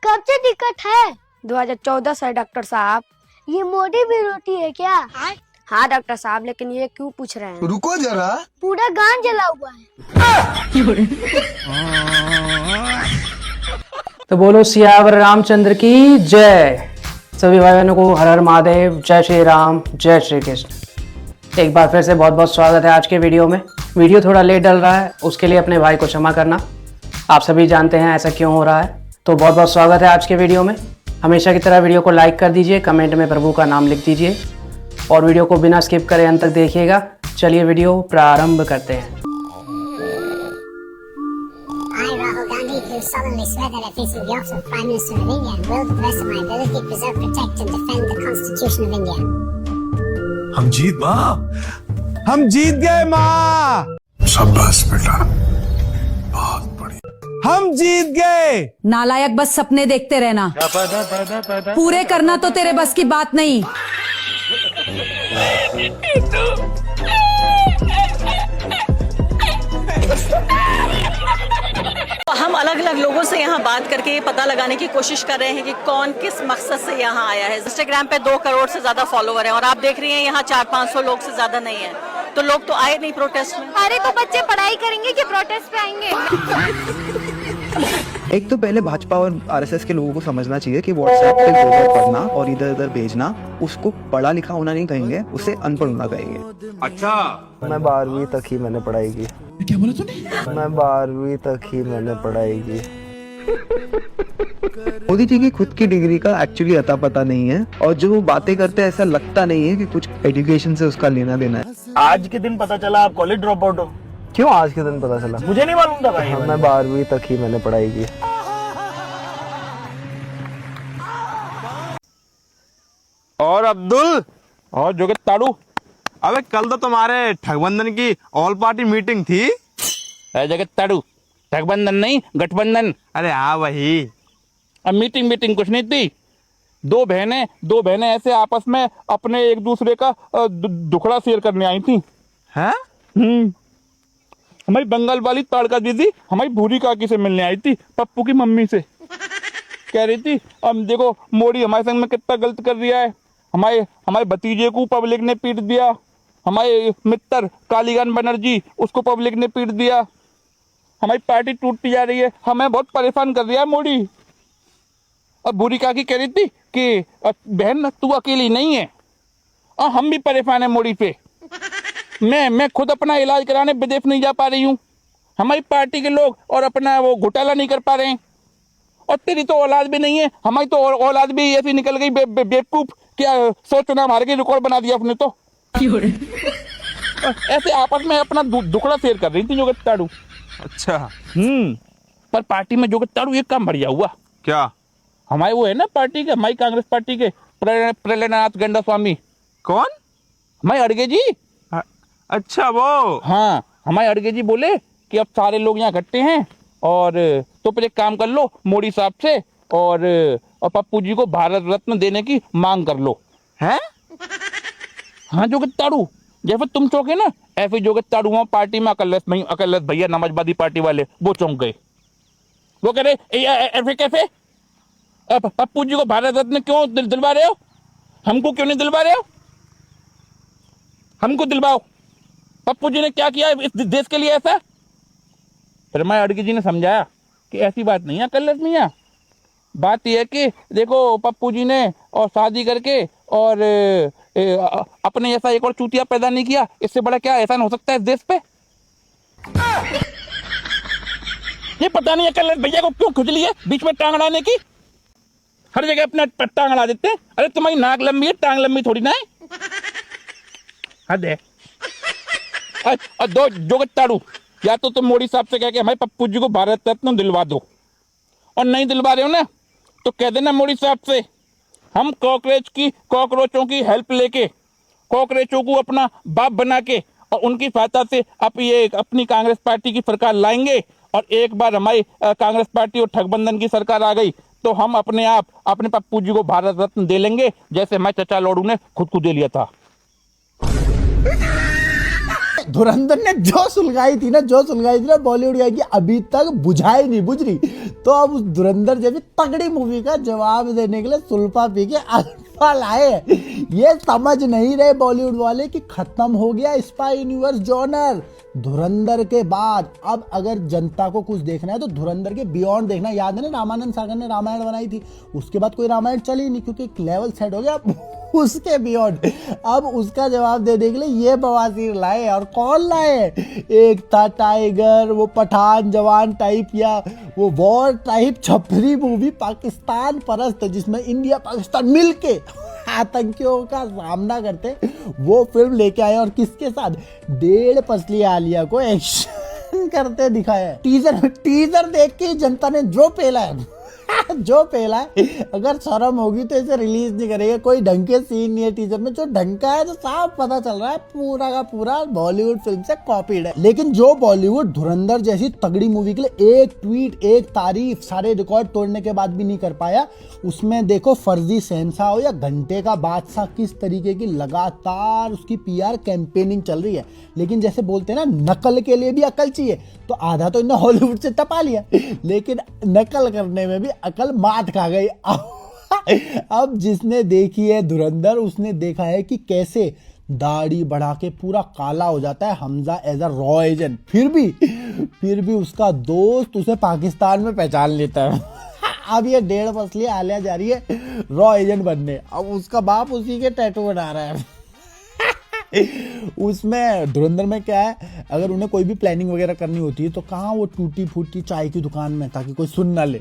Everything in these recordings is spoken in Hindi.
कब से दिक्कत है? 2014 से डॉक्टर साहब। ये मोटी भी रोटी है क्या? हाँ डॉक्टर साहब, लेकिन ये क्यों पूछ रहे हैं? रुको जरा, पूरा गांव जला हुआ है। तो बोलो सियावर रामचंद्र की जय। सभी भाई बहनों को हर हर महादेव, जय श्री राम, जय श्री कृष्ण। एक बार फिर से बहुत बहुत स्वागत है आज के वीडियो में। वीडियो थोड़ा लेट डल रहा है, उसके लिए अपने भाई को क्षमा करना। आप सभी जानते हैं ऐसा क्यों हो रहा है। तो बहुत बहुत स्वागत है आज के वीडियो में। हमेशा की तरह वीडियो को लाइक कर दीजिए, कमेंट में प्रभु का नाम लिख दीजिए और वीडियो को बिना स्किप करे अंत तक देखिएगा। चलिए वीडियो प्रारंभ करते हैं। I, Rahul Gandhi, do solemnly swear that I face the office of Prime Minister of India and will, to the best of my ability, preserve, protect and defend the Constitution of India. हम जीत माँ, हम जीत गए माँ। शाबाश बेटा, बहुत बढ़िया, हम जीत गए। नालायक, बस सपने देखते रहना, पूरे करना तो तेरे बस की बात नहीं। हम अलग अलग लोगों से यहाँ बात करके ये पता लगाने की कोशिश कर रहे हैं कि कौन किस मकसद से यहाँ आया है। इंस्टाग्राम पे 2 करोड़ से ज्यादा फॉलोवर हैं और आप देख रही हैं यहाँ 400-500 लोग से ज्यादा नहीं है। तो लोग तो आए नहीं प्रोटेस्ट में। अरे तो बच्चे पढ़ाई करेंगे कि प्रोटेस्ट पे आएंगे? एक तो पहले भाजपा और आरएसएस के लोगों को समझना चाहिए कि व्हाट्सएप पे गोबर पढ़ना और इधर उधर भेजना, उसको पढ़ा लिखा होना नहीं कहेंगे, उसे अनपढ़ होना कहेंगे। अच्छा, मैं 12वीं तक ही मैंने पढ़ाई की। क्या बोला तूने? मैं 12वीं तक ही मैंने पढ़ाई की। मोदी जी की खुद की डिग्री का एक्चुअली अता पता नहीं है और जो वो बातें करते हैं ऐसा लगता नहीं है कि कुछ एजुकेशन से उसका लेना देना है। आज के दिन पता चला आप कॉलेज ड्रॉप आउट हो। क्यों आज के दिन पता चला? मुझे नहीं मालूम था भाई। हाँ, मैं 12वीं तक ही मैंने पढ़ाई की। और अब्दुल और जोगित ताड़ू, अबे कल तो तुम्हारे ठगबंधन की ऑल पार्टी मीटिंग थी। जगत ताड़ू, ठगबंधन नहीं गठबंधन। अरे हाँ वही। अब मीटिंग कुछ नहीं थी। दो बहनें ऐसे आपस में अपने एक दूसरे का दुखड़ा शेयर करने आई थी। हैं? हमारी बंगाल वाली ताड़का दीदी हमारी भूरी काकी से मिलने आई थी, पप्पू की मम्मी से। कह रही थी अब देखो मोदी हमारे संग में कितना गलत कर दिया है। हमारे भतीजे को पब्लिक ने पीट दिया। हमारे मित्र कालीगन बनर्जी, उसको पब्लिक ने पीट दिया। हमारी पार्टी टूटती जा रही है, हमें बहुत परेशान कर दिया है मोदी। अब भूरी काकी कह रही थी कि बहन तू अकेली नहीं है और हम भी परेशान है मोदी पे। मैं खुद अपना इलाज कराने विदेश नहीं जा पा रही हूँ। हमारी पार्टी के लोग और अपना वो घोटाला नहीं कर पा रहे हैं। और तेरी तो औलाद भी नहीं है, हमारी तो औलाद भी ऐसी निकल गई बेवकूफ। क्या 100 चुनाव हार के रिकॉर्ड बना दिया अपने तो। ऐसे आपस में अपना दुखड़ा शेयर कर रही थी जोगित ताड़ू। अच्छा। पर पार्टी में जोगित ताड़ू एक काम बढ़िया हुआ। क्या? हमारे वो है ना पार्टी के, हमारी कांग्रेस पार्टी के प्रहलाद गंडा स्वामी। कौन? हमारे अड़गे जी। अच्छा वो। हाँ, हमारे अड़गे जी बोले कि अब सारे लोग यहाँ इकट्ठे हैं और तो फिर एक काम कर लो मोदी साहब से और पप्पू जी को भारत रत्न देने की मांग कर लो। हैं? हाँ जोगित ताड़ू, जैसे तुम चौंके ना ऐसे जोगित ताड़ू वहाँ पार्टी में अकलत भैया नमाजवादी पार्टी वाले वो चौंक गए। वो कह रहे ऐसे कैसे पप्पू जी को भारत रत्न क्यों दिलवा रहे हो? हमको क्यों नहीं दिलवा रहे हो? हमको दिलवाओ। पप्पू जी ने क्या किया इस देश के लिए ऐसा? फिर हमारे अड़गी जी ने समझाया कि ऐसी बात नहीं है कल्लत मियाँ। बात यह है कि देखो पप्पू जी ने और शादी करके और अपने जैसा एक और चूतिया पैदा नहीं किया, इससे बड़ा क्या एहसान हो सकता है इस देश पे? ये पता नहीं है कल्लत भैया को क्यों खुजली है बीच में टांग अड़ाने की। हर जगह अपना टांग अड़ा देते हैं। अरे तुम्हारी नाक लंबी है, टांग लंबी थोड़ी ना है। हद है। और दो जोगित ताड़ू, या तो तुम मोदी साहब से कह के हमारे पप्पू जी को भारत रत्न दिलवा दो और नहीं दिलवा रहे हो ना तो कह देना मोदी साहब से हम कॉकरोचों की हेल्प लेके कॉकरोचों को अपना बाप बना के और उनकी सहायता से अब ये अपनी कांग्रेस पार्टी की सरकार लाएंगे और एक बार हमारी कांग्रेस पार्टी और ठगबंधन की सरकार आ गई तो हम अपने आप अपने पप्पू जी को भारत रत्न दे लेंगे जैसे हमारे चचा लौड़ू ने खुद को दे लिया था। धुरंधर ने जो सुलगाई थी ना बॉलीवुड की अभी तक बुझाई नहीं बुझ रही। तो अब उस धुरंधर जैसी तगड़ी मूवी का जवाब देने के लिए सुल्फा पी के अल्फा लाए। ये समझ नहीं रहे बॉलीवुड वाले कि खत्म हो गया स्पाई यूनिवर्स जॉनर। धुरंधर के बाद अब अगर जनता को कुछ देखना है तो धुरंधर के बियॉन्ड देखना। याद है ना रामानंद सागर ने रामायण बनाई थी, उसके बाद कोई रामायण चली नहीं क्योंकि एक लेवल सेट हो गया। उसके बियॉन्ड अब उसका जवाब देने के लिए ये बवासीर लाए। और कौन लाए? एक था टाइगर, वो पठान जवान टाइप या वो वॉर टाइप छपरी मूवी पाकिस्तान परस्त जिसमें इंडिया पाकिस्तान मिलके आतंकियों का सामना करते, वो फिल्म लेके आए। और किसके साथ? 1.5 पसली आलिया को एक्शन करते दिखाया। टीजर देख के जनता ने जो पेला है अगर शर्म होगी तो इसे रिलीज नहीं करेगा। कोई ढंग के सीन नहीं है टीजर में, जो ढंग का है तो साफ पता चल रहा है पूरा का पूरा बॉलीवुड फिल्म से कॉपीड है। लेकिन जो बॉलीवुड धुरंधर जैसी तगड़ी मूवी के लिए एक ट्वीट एक तारीफ सारे रिकॉर्ड तोड़ने के बाद भी नहीं कर पाया, उसमें देखो फर्जी शहंशाह हो या घंटे का बादशाह, किस तरीके की लगातार उसकी PR कैंपेनिंग चल रही है। लेकिन जैसे बोलते हैं ना, नकल के लिए भी अकल चाहिए, तो आधा तो इन्होंने हॉलीवुड से टपा लिया, लेकिन नकल करने में भी अकल मात खा गई। अब जिसने देखी है धुरंधर उसने देखा है कि कैसे दाढ़ी बढ़ा के पूरा काला हो जाता है हमजा एज अ रॉ एजेंट, फिर भी उसका दोस्त उसे पाकिस्तान में पहचान लेता है। अब ये 1.5 पसली आलिया जा रही है रॉ एजेंट बनने, अब उसका बाप उसी के टैटू बना रहा है। उसमें धुरंधर में क्या है, अगर उन्हें कोई भी प्लानिंग वगैरह करनी होती है तो कहाँ वो टूटी फूटी चाय की दुकान में ताकि कोई सुन ना ले।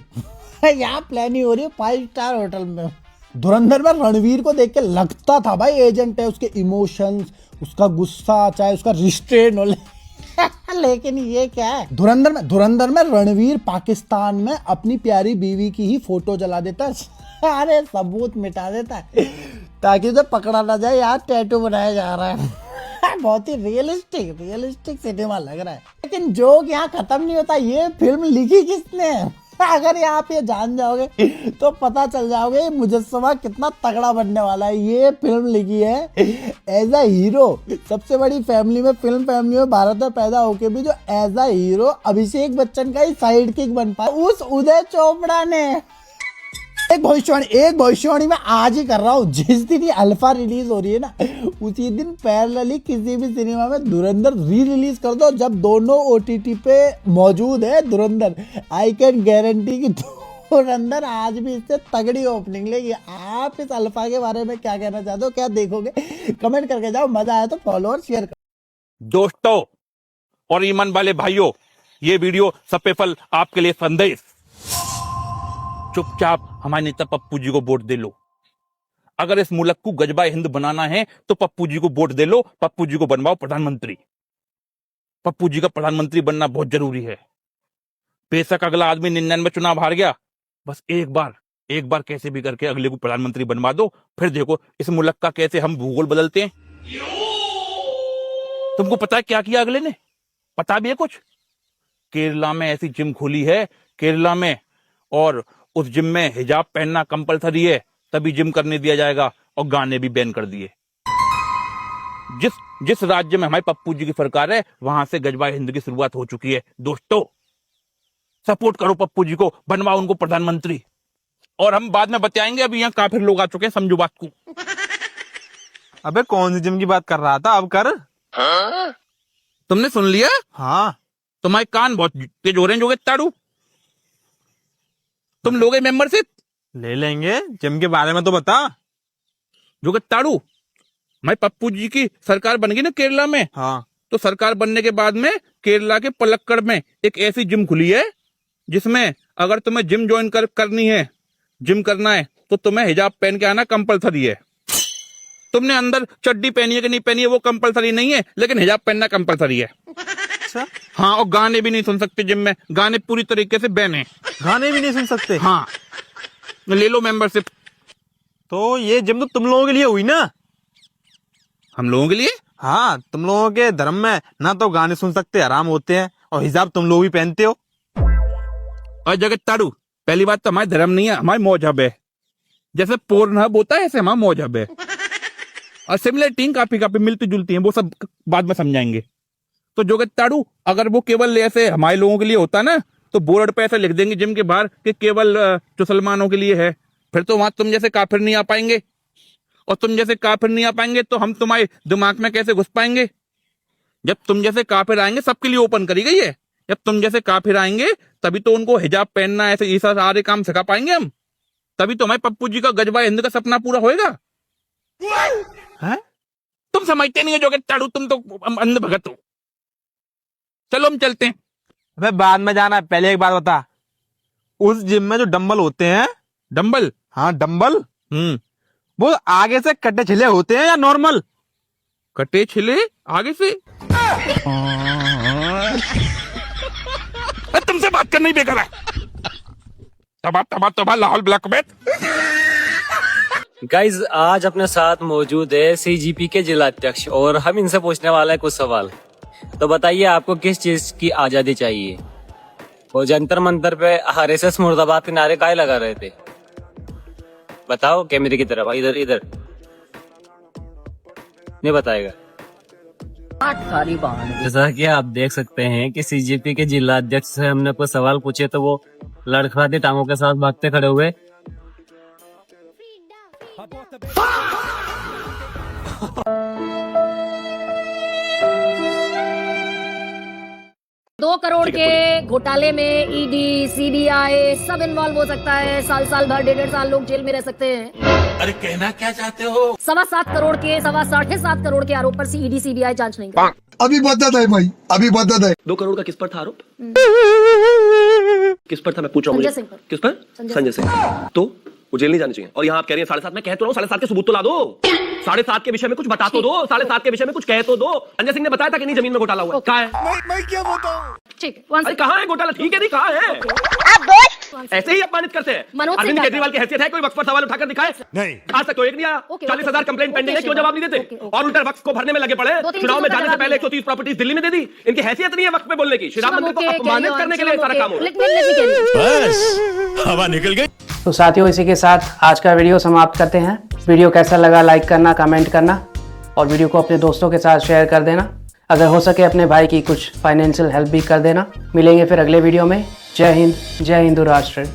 यहाँ प्लानिंग हो रही है 5 स्टार होटल में। धुरंधर में रणवीर को देख के लगता था भाई एजेंट है, उसके इमोशंस, उसका गुस्सा, चाहे उसका रिस्ट्रेन हो लेकिन ये क्या है, धुरंधर में रणवीर पाकिस्तान में अपनी प्यारी बीवी की ही फोटो जला देता है, सारे सबूत मिटा देता है ताकि उसे पकड़ा ना जाए यार टैटू बनाया जा रहा है। बहुत ही रियलिस्टिक सिनेमा लग रहा है। लेकिन जोक यहाँ खत्म नहीं होता, ये फिल्म लिखी किसने? अगर ये आप ये जान जाओगे तो पता चल जाओगे मुजस्समा कितना तगड़ा बनने वाला है। ये फिल्म लिखी है एज अ हीरो, सबसे बड़ी फैमिली में, फिल्म फैमिली में भारत में पैदा होके भी जो as a hero Abhishek Bachchan का ही साइड किक बन पाया उस उदय चोपड़ा ने। एक भविष्यवाणी मैं आज ही कर रहा हूँ, जिस दिन ये अल्फा रिलीज हो रही है ना उसी दिन पैरेलली किसी भी सिनेमा में धुरंधर रिलीज कर दो। जब दोनों OTT पे मौजूद है धुरंधर, आई कैन गारंटी कि धुरंधर आज भी इससे तगड़ी ओपनिंग लेगी। आप इस अल्फा के बारे में क्या कहना चाहते हो, क्या देखोगे? कमेंट करके जाओ, मजा आया तो फॉलो और शेयर करो। दोस्तों और ईमान वाले भाइयों, ये वीडियो सफल आपके लिए संदेश, चुपचाप हमारे नेता पप्पू जी को वोट दे लो। अगर इस मुल्क को गजबा हिंद बनाना है तो पप्पू जी को वोट दे लो, पप्पू जी को बनवाओ प्रधानमंत्री। पप्पू जी का प्रधानमंत्री बनना बहुत जरूरी है। बेशक अगला आदमी 99 चुनाव हार गया, बस एक बार कैसे भी करके अगले को प्रधानमंत्री बनवा दो, फिर देखो इस मुल्क का कैसे हम भूगोल बदलते हैं। तुमको पता है क्या किया अगले ने? पता भी है कुछ? केरला में ऐसी जिम खोली है केरला में, और उस जिम में हिजाब पहनना कंपलसरी है, तभी जिम करने दिया जाएगा, और गाने भी बैन कर दिए। जिस राज्य में हमारे पप्पू जी की सरकार है वहां से गजबा हिंद की शुरुआत हो चुकी है। दोस्तों सपोर्ट करो पप्पू जी को, बनवाओ उनको प्रधानमंत्री। और हम बाद में बताएंगे, अभी यहाँ काफी लोग आ चुके हैं, समझो बात को। अबे कौन सी जिम की बात कर रहा था, अब कर। तुमने सुन लिया? हाँ। तुम्हारे कान बहुत तेज हो रहे हैं जोगे ताड़ू। तुम लोगे मेंबरशिप? ले लेंगे, जिम के बारे में तो बता। जोगे ताड़ू, मैं पप्पू जी की सरकार बन गई ना केरला में। हाँ। तो सरकार बनने के बाद में केरला के पलक्कड़ में एक ऐसी जिम खुली है जिसमें अगर तुम्हें जिम ज्वाइन करनी है, जिम करना है, तो तुम्हें हिजाब पहन के आना कंपलसरी है। तुमने अंदर चड्डी पहनी है कि नहीं पहनी है वो कंपलसरी नहीं है, लेकिन हिजाब पहनना कंपलसरी है। अच्छा। हाँ, और गाने भी नहीं सुन सकते जिम में, गाने पूरी तरीके से बैन है। गाने भी नहीं सुन सकते? हाँ, ले लो मेंबरशिप। तो ये जिम तो तुम लोगों के लिए हुई ना? हम लोगों के लिए? हाँ, तुम लोगों के धर्म में ना तो गाने सुन सकते हराम होते हैं, और हिजाब तुम लोग भी पहनते हो। और जगत ताड़ू, पहली बात तो हमारे धर्म नहीं है, हमारे मौजहब है। जैसे पोर्नहब होता है ऐसे हमारा मौजहब है। और सिमिलरिटी काफी मिलती जुलती है, वो सब बाद में समझाएंगे। तो जो ताड़ू अगर वो केवल ऐसे हमारे लोगों के लिए होता ना तो बोर्ड पे ऐसे लिख देंगे जिम के बाहर कि केवल मुसलमानों के लिए है, फिर तो वहां तुम जैसे काफिर नहीं आ पाएंगे, और तुम जैसे काफिर नहीं आ पाएंगे तो हम तुम्हारे दिमाग में कैसे घुस पाएंगे? जब तुम जैसे काफिर आएंगे सबके लिए ओपन करी गई है, जब तुम जैसे काफिर आएंगे तभी तो उनको हिजाब पहनना ऐसे ये सारे काम सिखा पाएंगे हम, तभी तो हमारे पप्पू जी का गजबा हिंद का सपना पूरा होएगा। है? तुम समझते नहीं हो जो कि ताड़ू, तुम तो अंध भगत हो। चलो हम चलते हैं। अबे बाद में जाना है, पहले एक बात बता, उस जिम में जो डंबल होते हैं, डंबल, हाँ डंबल, वो आगे से कटे छिले होते हैं या नॉर्मल? कटे छिले आगे से? तुमसे बात करना ही बेकार है। तबा लाहौल ब्लैक बैट। गाइज आज अपने साथ मौजूद है सीजीपी के जिला अध्यक्ष और हम इनसे पूछने वाला है कुछ सवाल। तो बताइए आपको किस चीज की आजादी चाहिए? वो जंतर मंतर पे आरएसएस मुर्दाबाद के नारे काहे लगा रहे थे? बताओ कैमरे की तरफ, इधर इधर नहीं बताएगा। जैसा कि आप देख सकते हैं कि सीजीपी के जिला अध्यक्ष से हमने कोई सवाल पूछे तो वो लड़खड़ाती टांगों के साथ भागते खड़े हुए। दो करोड़ के घोटाले में ईडी, सीबीआई सब इन्वॉल्व हो सकता है। साल भर 1.5 साल लोग जेल में रह सकते हैं। अरे कहना क्या चाहते हो? 7.25 करोड़ के 7.5 करोड़ के आरोप पर ईडी सीबीआई जांच नहीं कर। अभी बदत है भाई, अभी बदत है। 2 करोड़ का किस पर था आरोप? किस पर था मैं पूछ रहा हूँ? संजय सिंह पर। किस पर? संजय सिंह। तो वो जेल नहीं जानी चाहिए। और यहाँ आप कह रही हैं 7.5, मैं कह तो रहा हूँ 7.5 के सबूत तो ला दो। 7.5 के विषय में कुछ बता तो दो, 7.5 के विषय में कुछ कह तो दो। संजय सिंह ने बताया था कि नहीं जमीन में घोटाला हुआ? कहाँ है? मैं क्या बताऊं? ठीक, कहाँ है घोटाला? ठीक है, नहीं कहाँ है? ऐसे ही अपमानित करते हैं। अरविंद केजरीवाल की हैसियत है कोई वक्फ पर सवाल उठाकर दिखाए? नहीं, आज तक तो एक नहीं आया। 40,000 कंप्लेंट पेंडिंग है, क्यों जवाब नहीं देते? और उल्टा वक्फ को भरने में लगे पड़े। चुनाव में जाने से पहले 130 प्रॉपर्टीज दिल्ली में दे दी। इनकी हैसियत नहीं है वक्फ पे बोलने की। श्री राम मंदिर को अपमानित करने के लिए सारा काम हो रहा है। बस हवा निकल गई। तो साथियों इसी के साथ आज का वीडियो समाप्त करते हैं। वीडियो कैसा लगा लाइक करना, कमेंट करना और वीडियो को अपने दोस्तों के साथ शेयर कर देना। अगर हो सके अपने भाई की कुछ फाइनेंशियल हेल्प भी कर देना। मिलेंगे फिर अगले वीडियो में। जय हिंद, जय हिंदू राष्ट्र,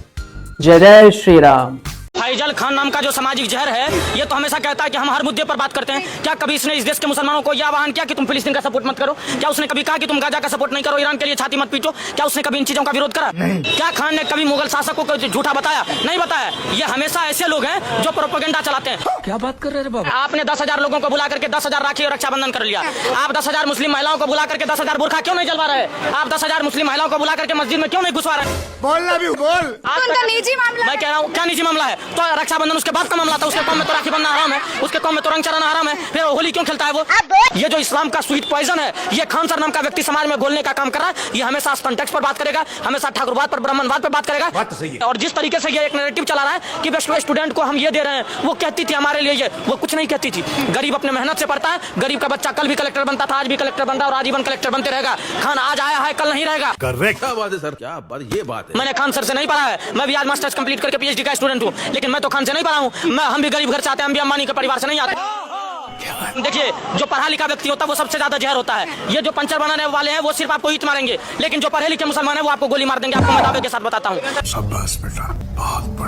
जय जय श्री राम। फैजल खान नाम का जो सामाजिक जहर है ये तो हमेशा कहता है कि हम हर मुद्दे पर बात करते हैं। क्या कभी इसने इस देश के मुसलमानों को यह आह्वान किया कि तुम फिलिस्तीन का सपोर्ट मत करो? क्या उसने कभी कहा कि तुम गाजा का सपोर्ट नहीं करो, ईरान के लिए छाती मत पीटो? क्या उसने कभी इन चीजों का विरोध करा? क्या खान ने कभी मुगल शासकों को झूठा बताया? नहीं बताया। ये हमेशा ऐसे लोग हैं जो प्रोपेगेंडा चलाते हैं। क्या बात कर रहे हैं बाबा? आपने 10,000 लोगों को बुला करके 10,000 राखी और रक्षाबंधन कर लिया। आप 10,000 मुस्लिम महिलाओं को बुला करके 10,000 बुरखा क्यों नहीं जलवा रहे? आप 10,000 मुस्लिम महिलाओं को बुला करके मस्जिद में क्यों नहीं घुसवा रहे? बोलना भी बोल। निजी मामला, मैं कह रहा हूँ क्या निजी मामला है? तो रक्षाबंधन उसके बाद का मामला था। उसके कौम में तो राखी बनना हराम है, उसके कौम में तो रंग चढ़ाना हराम है, फिर होली क्यों खेलता है वो? ये जो इस्लाम का स्वीट पॉइजन है, ये खान सर नाम का व्यक्ति समाज में घोलने का काम कर रहा है। ये हमेशा कॉन्टेक्स्ट पर बात करेगा, हमेशा ठाकुरवाद पर, ब्राह्मणवाद पर बात करेगा। बात तो सही है। और जिस तरीके से ये एक नैरेटिव चला रहा है कि स्टूडेंट को हम ये दे रहे हैं, वो कहती थी हमारे लिए ये, वो कुछ नहीं कहती थी। गरीब अपने मेहनत से पढ़ता है। गरीब का बच्चा कल भी कलेक्टर बनता था, आज भी कलेक्टर बन रहा है और आजीवन कलेक्टर बनते रहेगा। खान आज आया है, कल नहीं रहेगा। करेक्ट। क्या बात है सर, क्या बात, ये बात है। मैंने खान सर से नहीं पढ़ा है। मैं भी आज मास्टर्स कंप्लीट करके पीएचडी का स्टूडेंट हूँ, लेकिन मैं तो खान से नहीं पढ़ा हूँ। हम भी गरीब घर से आते हैं, हम भी अंबानी के परिवार से नहीं आते। देखिए जो पढ़ा लिखा व्यक्ति होता है वो सबसे ज्यादा जहर होता है। ये जो पंचर बनाने वाले हैं वो सिर्फ आपको ईंट मारेंगे, लेकिन जो पढ़े लिखे मुसलमान है वो आपको गोली मार देंगे। आपको मैं दावे के साथ बताता हूँ। शाबाश बेटा, बहुत बढ़िया।